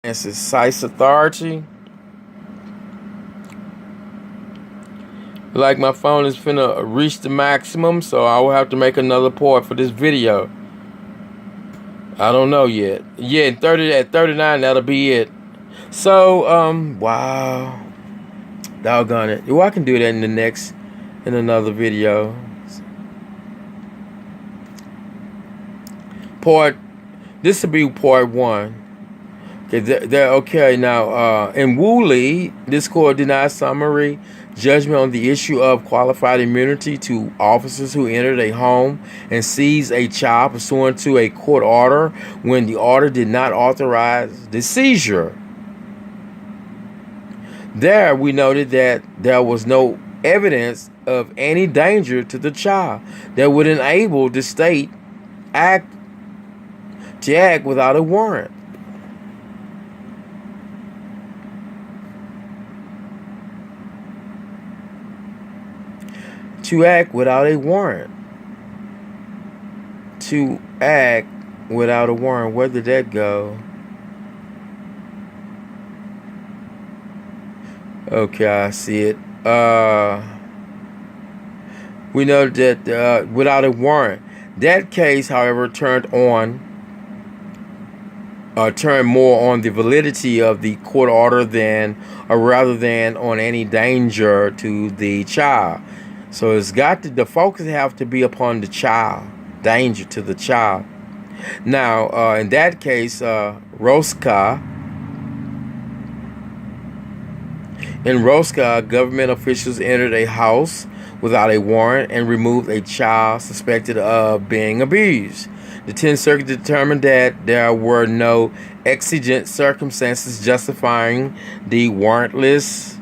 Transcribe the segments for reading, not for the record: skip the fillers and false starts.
Precise authority. Like my phone is finna reach the maximum, so I will have to make another port for this video. I don't know yet. Yeah, at 39, that'll be it. So, wow. Doggone it. Well, I can do that in another video. This will be part one. Okay, now, in Woolley, this court denied summary judgment on the issue of qualified immunity to officers who entered a home and seized a child pursuant to a court order when the order did not authorize the seizure. There, we noted that there was no evidence of any danger to the child that would enable the state to act without a warrant. To act without a warrant. To act without a warrant. Where did that go? Okay, I see it. We know that without a warrant. That case, however, turned more on the validity of the court order rather than on any danger to the child. So the focus have to be upon the child, danger to the child. Now, in that case, In Roscoe, government officials entered a house without a warrant and removed a child suspected of being abused. The 10th Circuit determined that there were no exigent circumstances justifying the warrantless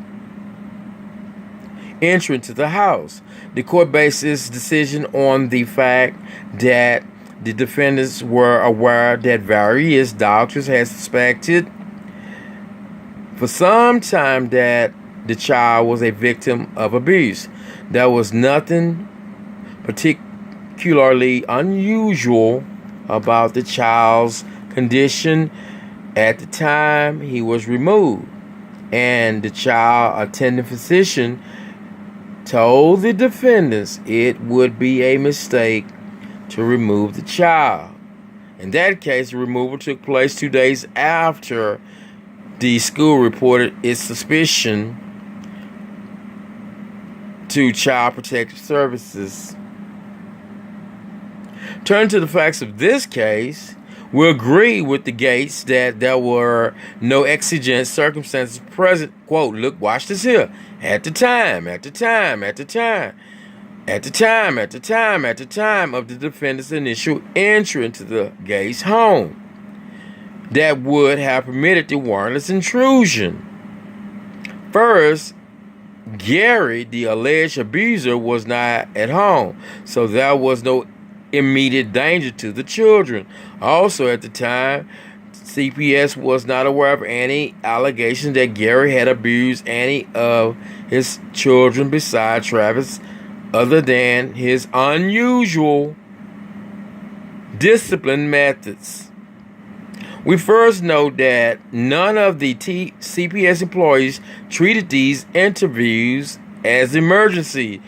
entry into the house. The court based its decision on the fact that the defendants were aware that various doctors had suspected for some time that the child was a victim of abuse. There was nothing particularly unusual about the child's condition at the time he was removed, and the child attending physician told the defendants it would be a mistake to remove the child. In that case, the removal took place 2 days after the school reported its suspicion to Child Protective Services. Turning to the facts of this case, we agree with the Gates that there were no exigent circumstances present. Quote, look, watch this here. At the time of the defendant's initial entry into the Gates home that would have permitted the warrantless intrusion. First, Gary, the alleged abuser, was not at home, so there was no immediate danger to the children. Also, at the time, CPS was not aware of any allegations that Gary had abused any of his children besides Travis, other than his unusual discipline methods. We first note that none of the CPS employees treated these interviews as emergency.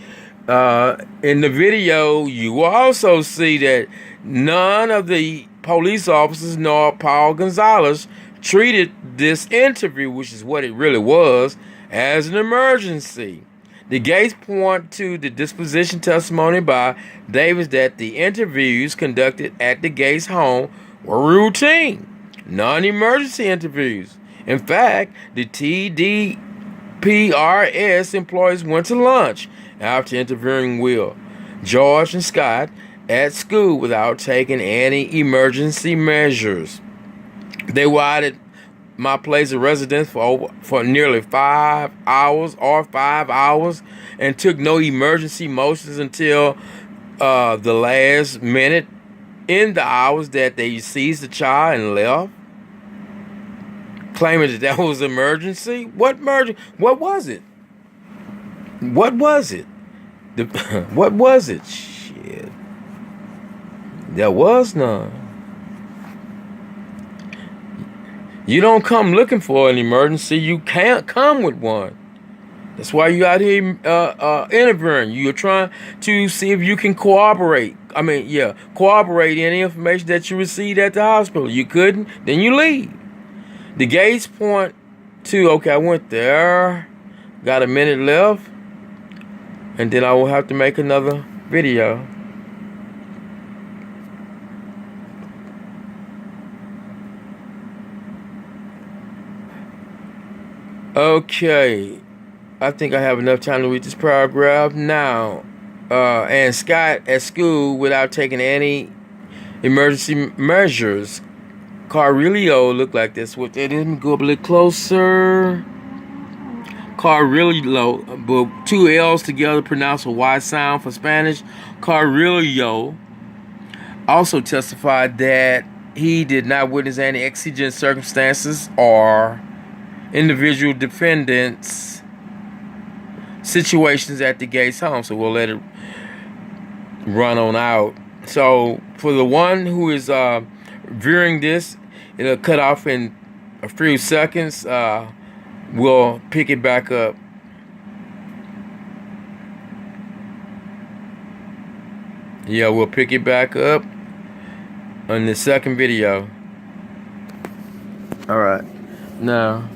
In the video, you will also see that none of the police officers nor Paul Gonzalez treated this interview, which is what it really was, as an emergency. The Gates point to the disposition testimony by Davis that the interviews conducted at the Gates home were routine, non-emergency interviews. In fact, the TDPRS employees went to lunch after interviewing Will, George, and Scott at school without taking any emergency measures. They were at my place of residence for nearly 5 hours and took no emergency motions until the last minute in the hours that they seized the child and left, claiming that was emergency. What was it? What was it? What was it? Shit. There was none. You don't come looking for an emergency. You can't come with one. That's why you out here interviewing. You're trying to see if you can cooperate. Cooperate any information that you received at the hospital. You couldn't, then you leave. The gates point to, okay, I went there, got a minute left, and then I will have to make another video. Okay, I think I have enough time to read this paragraph now. And Scott at school without taking any emergency measures. Carrillo looked like this. Let me go up a little closer. Carrillo, but two L's together pronounce a Y sound for Spanish. Carrillo also testified that he did not witness any exigent circumstances or individual defendants' situations at the Gates home. So we'll let it run on out. So for the one who is viewing this, it'll cut off in a few seconds. We'll pick it back up. Yeah, we'll pick it back up on the second video. All right. Now